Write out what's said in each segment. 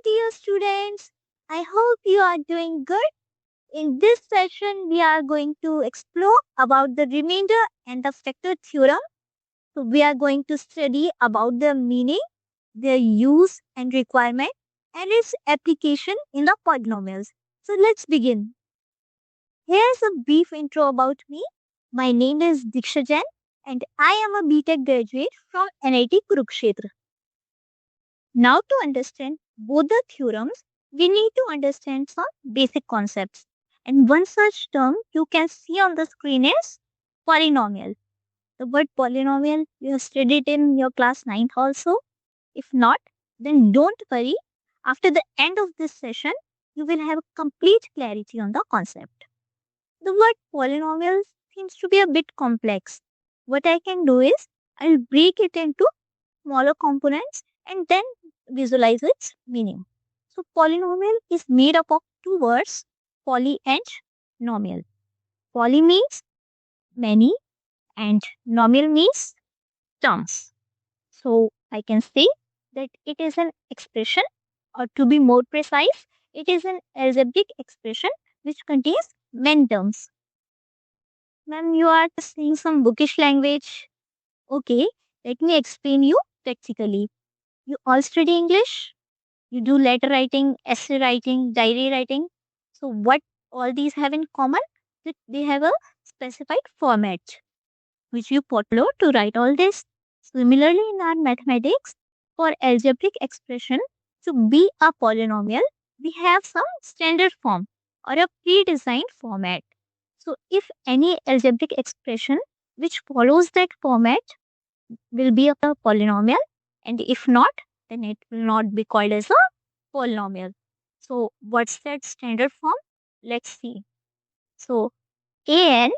dear students. I hope you are doing good. In this session, we are going to explore about the remainder and the factor theorem. So, we are going to study about the meaning, their use and requirement, and its application in the polynomials. So, let's begin. Here's a brief intro about me. My name is Diksha Jain, and I am a BTech graduate from NIT Kurukshetra. Now, to understand both the theorems, we need to understand some basic concepts. And one such term you can see on the screen is polynomial. The word polynomial you have studied in your class 9th also. If not, then don't worry. After the end of this session, you will have complete clarity on the concept. The word polynomial seems to be a bit complex. What I can do is I'll break it into smaller components and then visualize its meaning. So polynomial is made up of two words, poly and nomial. Poly means many and nomial means terms. So I can say that it is an expression, or to be more precise, it is an algebraic expression which contains many terms. Ma'am, you are saying some bookish language. Okay, let me explain you practically. You all study English? You do letter writing, essay writing, diary writing. So, what all these have in common? That they have a specified format which you follow to write all this. Similarly, in our mathematics, for algebraic expression to be a polynomial, we have some standard form or a pre-designed format. So, if any algebraic expression which follows that format will be a polynomial, and if not, then it will not be called as a polynomial. So, what's that standard form? Let's see. So, an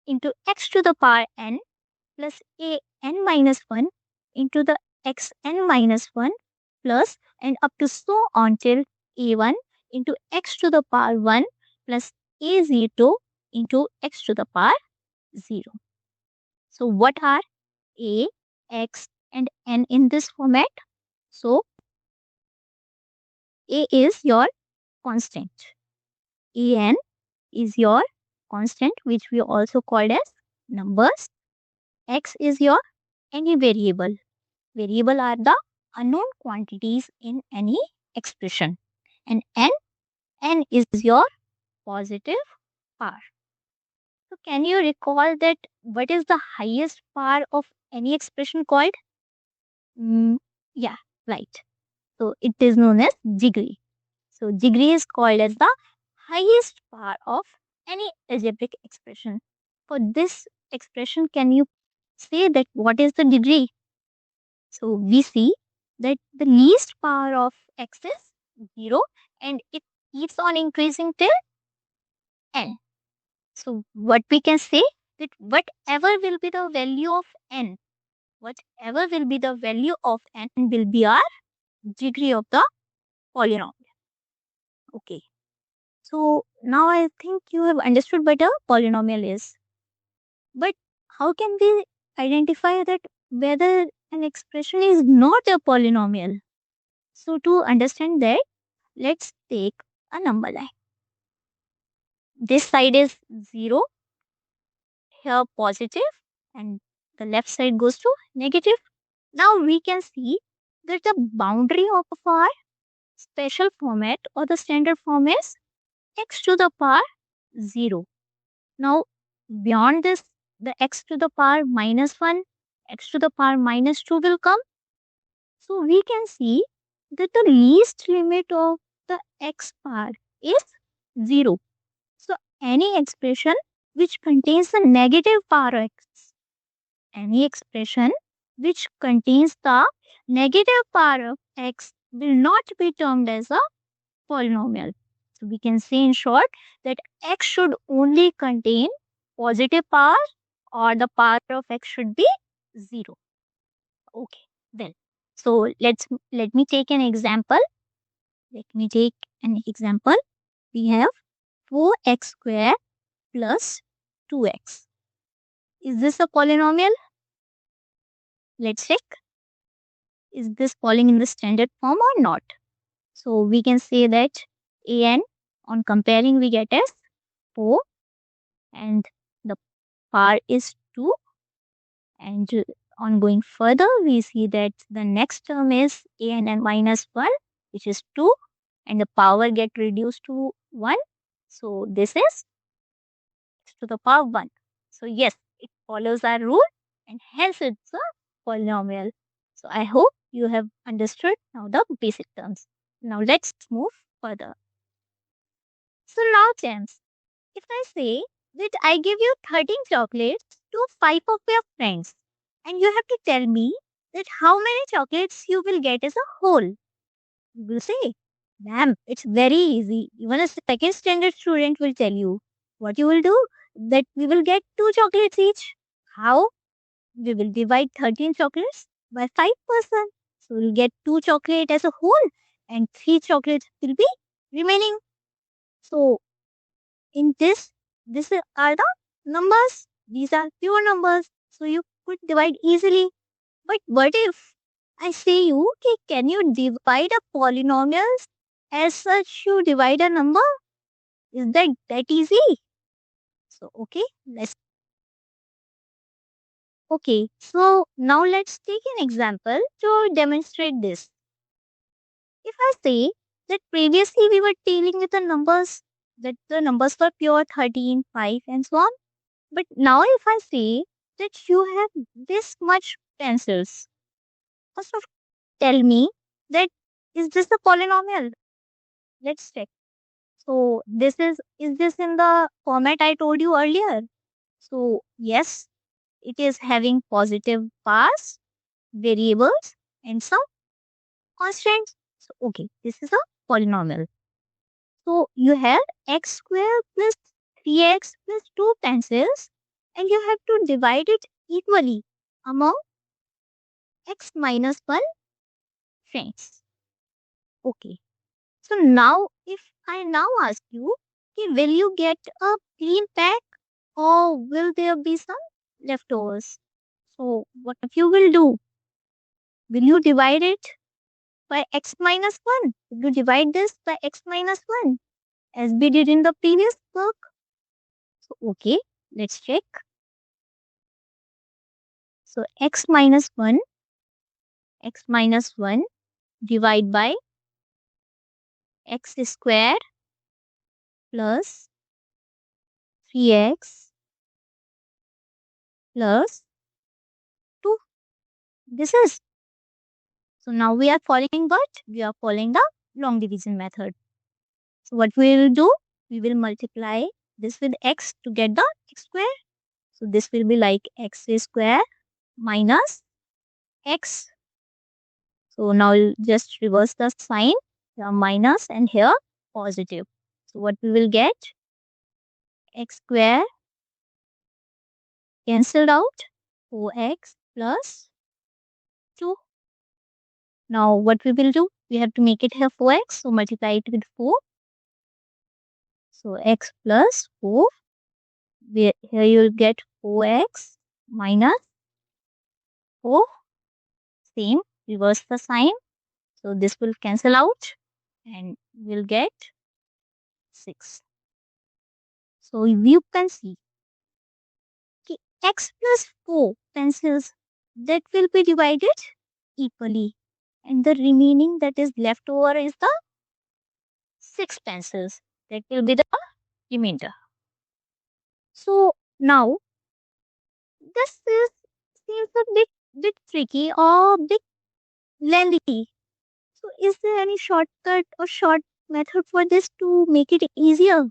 into x to the power n plus an minus 1 into the xn minus 1 plus and up to so on till a1 into x to the power 1 plus a0 into x to the power 0. So, what are a, x, and n in this format? So, a is your constant. En is your constant, which we also called as numbers. X is your any variable. Variable are the unknown quantities in any expression. And n is your positive power. So can you recall that what is the highest power of any expression called? Yeah, right. So it is known as degree. So degree is called as the highest power of any algebraic expression. For this expression, can you say that what is the degree? So we see that the least power of x is 0 and it keeps on increasing till n. So what we can say that whatever will be the value of n, whatever will be the value of n will be our degree of the polynomial. Okay. So now I think you have understood what a polynomial is. But how can we identify that whether an expression is not a polynomial? So to understand that, let's take a number line. This side is 0, here positive, and the left side goes to negative. Now we can see that the boundary of our special format or the standard form is x to the power 0. Now, beyond this, the x to the power minus 1, x to the power minus 2 will come. So, we can see that the least limit of the x power is 0. So, any expression which contains the negative power of x, any expression which contains the negative power of x will not be termed as a polynomial. So, we can say in short that x should only contain positive power or the power of x should be 0. Okay, well, so let me take an example. Let me take an example. We have 4x square plus 2x. Is this a polynomial? Let's check. Is this falling in the standard form or not? So we can say that an on comparing we get as 4 and the power is 2. And on going further, we see that the next term is an minus 1, which is 2, and the power get reduced to 1. So this is x to the power 1. So yes, it follows our rule and hence it's a polynomial. So I hope you have understood now the basic terms. Now let's move further. So now, James, if I say that I give you 13 chocolates to 5 of your friends, and you have to tell me that how many chocolates you will get as a whole, you will say, ma'am, it's very easy. Even a second standard student will tell you. What you will do? That we will get 2 chocolates each. How? We will divide 13 chocolates by 5%. So we'll get 2 chocolate as a whole and 3 chocolates will be remaining. So in this are the numbers. These are pure numbers. So you could divide easily. But what if I say you, okay, can you divide a polynomials as such you divide a number? Is that easy? So so now let's take an example to demonstrate this. If I say that previously we were dealing with the numbers, that the numbers were pure 13, 5 and so on. But now if I say that you have this much pencils, first of tell me that is this a polynomial? Let's check. So is this in the format I told you earlier? So yes, it is having positive powers, variables and some constants. So okay, this is a polynomial. So you have x square plus 3x plus 2 pencils and you have to divide it equally among x minus 1 friends. Okay. So now if I now ask you, okay, will you get a clean pack or will there be some leftovers? So what you will do? Will you divide it by x minus 1? Will you divide this by x minus 1 as we did in the previous work? So okay, let's check. So x minus 1 divide by x square plus 3x plus 2. This is. So now we are following what? We are following the long division method. So what we will do? We will multiply this with x to get the x square. So this will be like x square minus x. So now we'll just reverse the sign. Here minus and here positive. So what we will get? X square cancelled out. 4x plus 2. Now what we will do? We have to make it here 4x. So multiply it with 4. So x plus 4. Here you will get 4x minus 4. Same. Reverse the sign. So this will cancel out and we'll get 6. So you can see okay, x plus 4 pencils that will be divided equally and the remaining that is left over is the 6 pencils that will be the remainder. So now this is seems a bit tricky or bit lengthy. So is there any shortcut or short method for this to make it easier?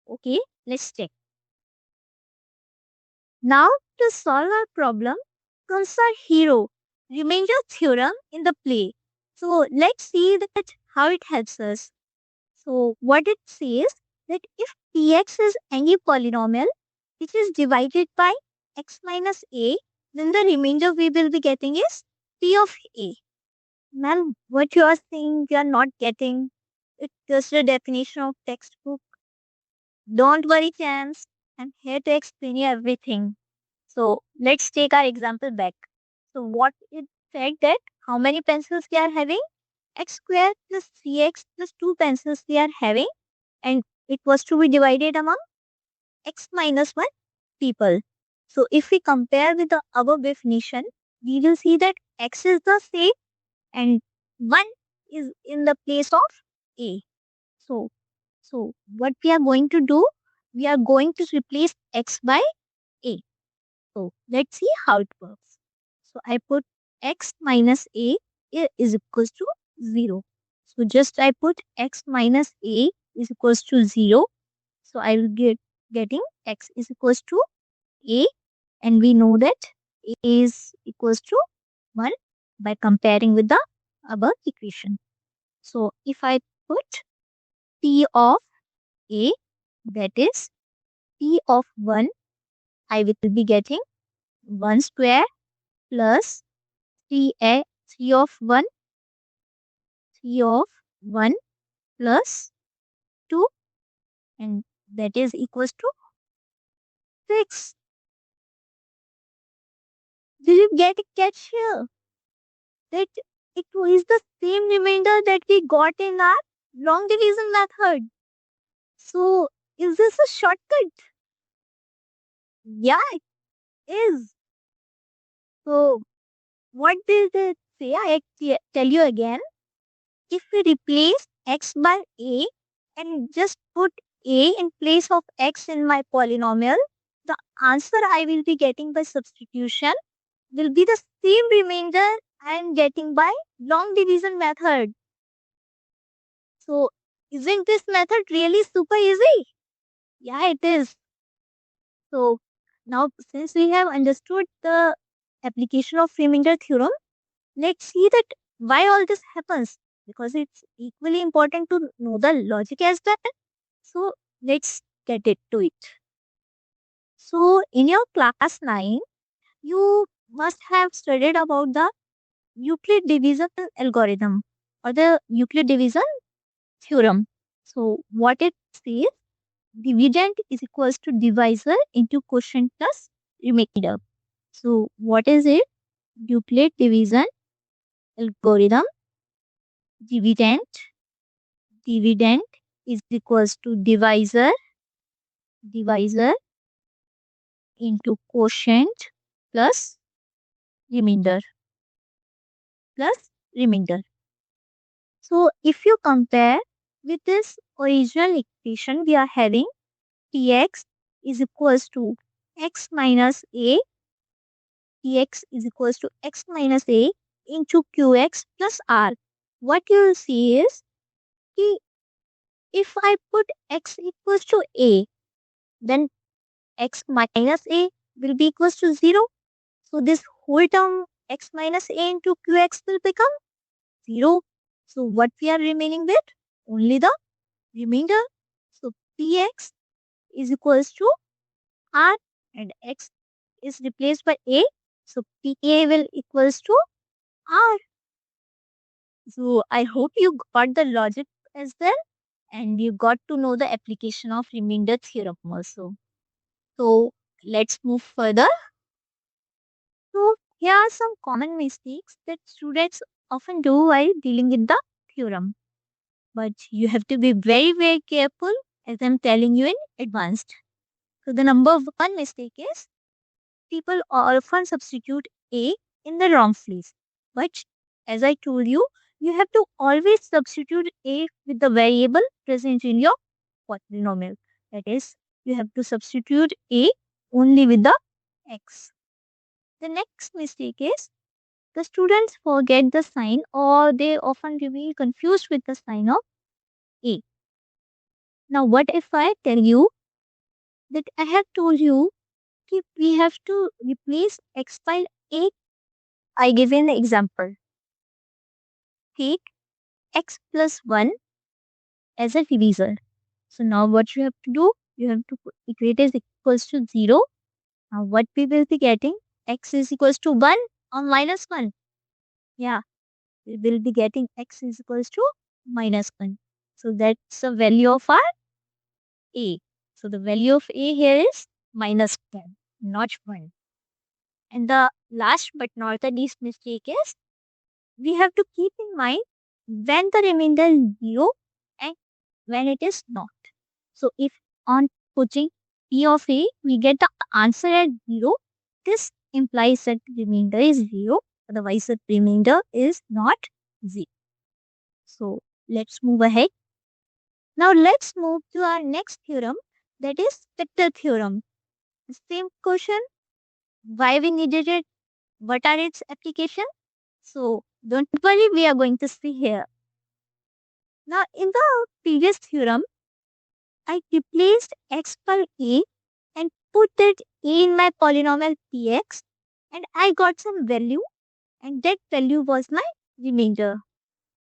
Okay, let's check. Now to solve our problem comes our hero remainder theorem in the play. So let's see that how it helps us. So what it says that if px is any polynomial which is divided by x minus a, then the remainder we will be getting is p of a. Ma'am, what you are saying you are not getting. It's just the definition of textbook. Don't worry, Chance. I'm here to explain you everything. So let's take our example back. So what it said that how many pencils we are having? x square plus 3x plus 2 pencils we are having, and it was to be divided among x minus 1 people. So if we compare with the above definition, we will see that x is the same and 1 is in the place of a. So, so what we are going to do, we are going to replace x by a. So let's see how it works. So I put x minus a is equals to 0. So just I put x minus a is equals to 0. So I will getting x is equals to a, and we know that a is equals to 1 by comparing with the above equation. So if I put p of a, that is p of 1, I will be getting 1 square plus 3 of 1, 3 of 1 plus 2, and that is equals to 6. Did you get a catch here? That it is the same remainder that we got in our long division method. So, is this a shortcut? Yeah, it is. So, what did it say? Tell you again. If we replace x by a and just put a in place of x in my polynomial, the answer I will be getting by substitution will be the same remainder I am getting by long division method. So, isn't this method really super easy? Yeah, it is. So, now since we have understood the application of remainder theorem, let's see that why all this happens, because it's equally important to know the logic as well. So, let's get it to it. So, in your class 9, you must have studied about the Euclid division algorithm or the Euclid division theorem. So, what it says, dividend is equals to divisor into quotient plus remainder. So, what is it? Euclid division algorithm, dividend is equals to divisor into quotient plus remainder plus remainder. So, if you compare with this original equation, we are having Tx is equals to x minus a, Tx is equals to x minus a into qx plus r. What you will see is ki if I put x equals to a, then x minus a will be equals to 0. So this whole term x minus a into qx will become 0. So what we are remaining with? Only the remainder. So px is equals to r and x is replaced by a. So pa will equals to r. So I hope you got the logic as well, and you got to know the application of remainder theorem also. So let's move further. So here are some common mistakes that students often do while dealing with the theorem. But you have to be very, very careful as I'm telling you in advanced. So the number one mistake is people often substitute A in the wrong place. But as I told you, you have to always substitute A with the variable present in your polynomial. That is, you have to substitute A only with the x. The next mistake is the students forget the sign or they often be confused with the sign of A. Now, what if I tell you that I have told you that we have to replace x by A? I give an example. Take x plus 1 as a divisor. So now what you have to do? You have to equate as equals to 0. Now what we will be getting? X is equals to 1 or minus 1. Yeah, we will be getting x is equals to minus 1. So that's the value of our a. So the value of a here is minus 1, not 1. And the last but not the least mistake is we have to keep in mind when the remainder is 0 and when it is not. So if on putting P of A, we get the answer at 0, this implies that the remainder is 0, otherwise the remainder is not 0. So let's move ahead. Now let's move to our next theorem, that is vector theorem. The same question, why we needed it, what are its applications? So don't worry, we are going to see here. Now in the previous theorem, I replaced x by a and put that a in my polynomial px and I got some value and that value was my remainder.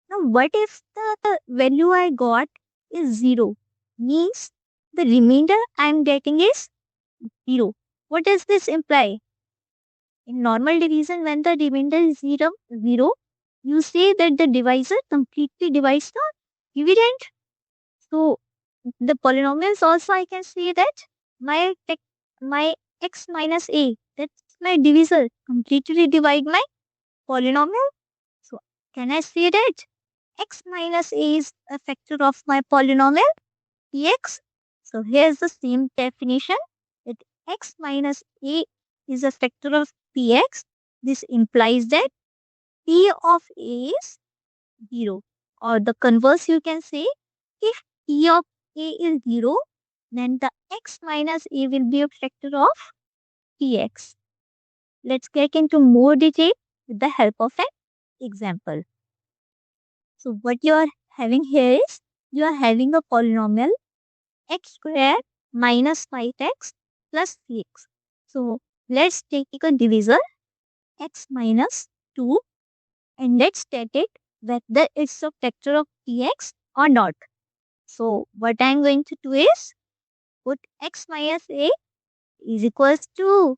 Now what if the value I got is 0? Means the remainder I am getting is 0. What does this imply? In normal division, when the remainder is 0, you say that the divisor completely divides the dividend. So the polynomials also I can say that my x minus a, that's my divisor, completely divide my polynomial. So can I say that x minus a is a factor of my polynomial px? So here's the same definition, that x minus a is a factor of px. This implies that p of a is 0, or the converse you can say, if p of a is 0, then the x minus a will be a factor of px. Let's get into more detail with the help of an example. So what you are having here is, you are having a polynomial x square minus 5x plus 3x. So let's take a divisor x minus 2 and let's state it whether it's a factor of px or not. So what I'm going to do is put x minus a is equals to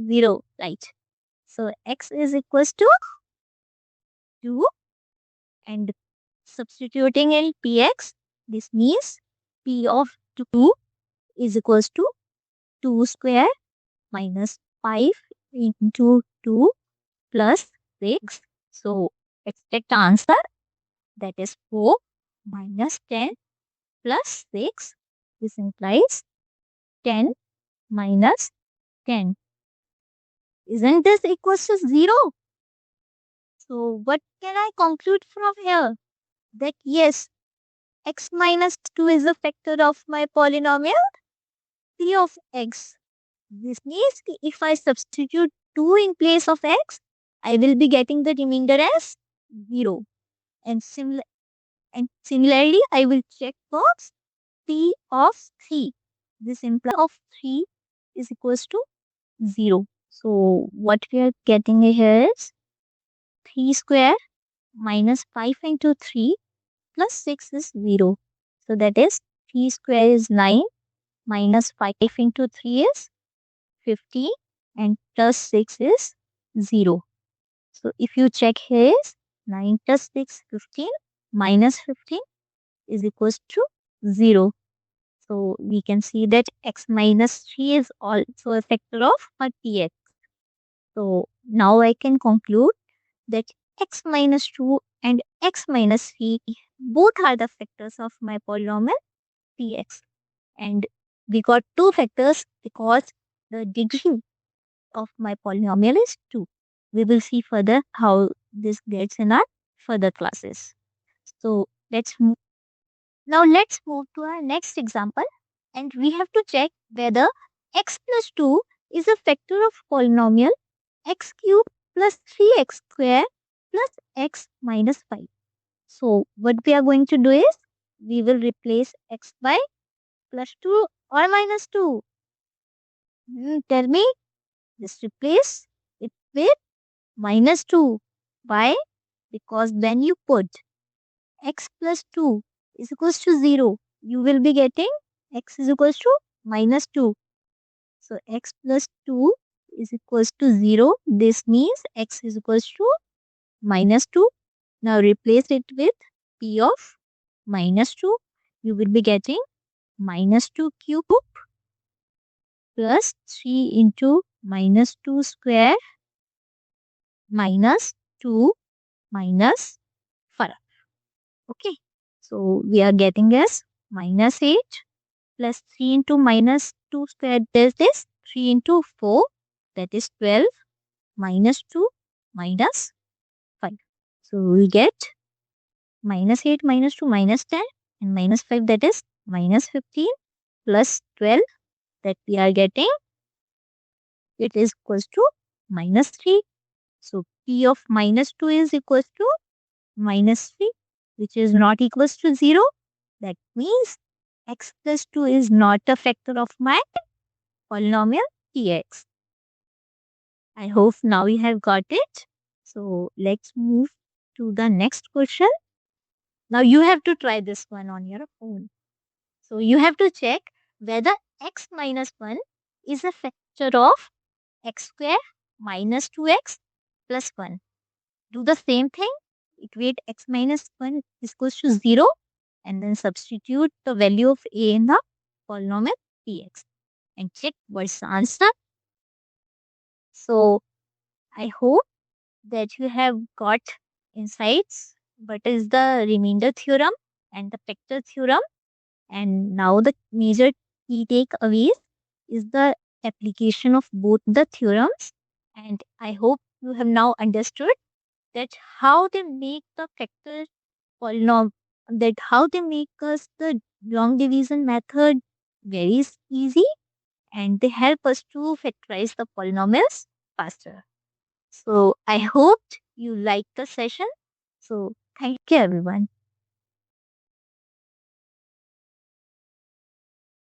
0, right? So x is equals to 2 and substituting in px, this means p of 2 is equals to 2 square minus 5 into 2 plus 6. So expect answer, that is 4 minus 10 plus 6. This implies 10 minus 10. Isn't this equals to 0? So what can I conclude from here? That yes, x minus 2 is a factor of my polynomial p of x. This means if I substitute 2 in place of x, I will be getting the remainder as 0. And, similarly, I will check box p of 3. This implies of 3 is equals to 0. So what we are getting here is 3 square minus 5 into 3 plus 6 is 0. So that is 3 square is 9 minus 5 into 3 is 15 and plus 6 is 0. So if you check here is 9 plus 6, 15 minus 15 is equals to 0. So we can see that x minus 3 is also a factor of my px. So now I can conclude that x minus 2 and x minus 3 both are the factors of my polynomial px. And we got two factors because the degree of my polynomial is 2. We will see further how this gets in our further classes. So let's move to our next example, and we have to check whether x plus 2 is a factor of polynomial x cube plus 3x square plus x minus 5. So what we are going to do is, we will replace x by plus 2 or minus 2. Tell me, just replace it with minus 2. Why? Because when you put x plus 2 is equals to 0, you will be getting x is equals to minus 2. So x plus 2 is equals to 0. This means x is equals to minus 2. Now replace it with p of minus 2. You will be getting minus 2 cube plus 3 into minus 2 square minus 2 minus 5. Okay. So we are getting as minus 8 plus 3 into minus 2 squared, that is 3 into 4, that is 12, minus 2 minus 5. So we get minus 8 minus 2 minus 10 and minus 5, that is minus 15, plus 12, that we are getting, it is equals to minus 3. So P of minus 2 is equals to minus 3, which is not equals to 0. That means x plus 2 is not a factor of my polynomial Px. I hope now you have got it. So let's move to the next question. Now you have to try this one on your own. So you have to check whether x minus 1 is a factor of x square minus 2x plus 1. Do the same thing. Equate x minus 1 is equals to 0 and then substitute the value of a in the polynomial px and check what's the answer. So I hope that you have got insights what is the remainder theorem and the factor theorem. And now the major key takeaways is the application of both the theorems. And I hope you have now understood that how they make the factor polynomial, that how they make us the long division method very easy, and they help us to factorize the polynomials faster. So I hoped you liked the session. So thank you everyone.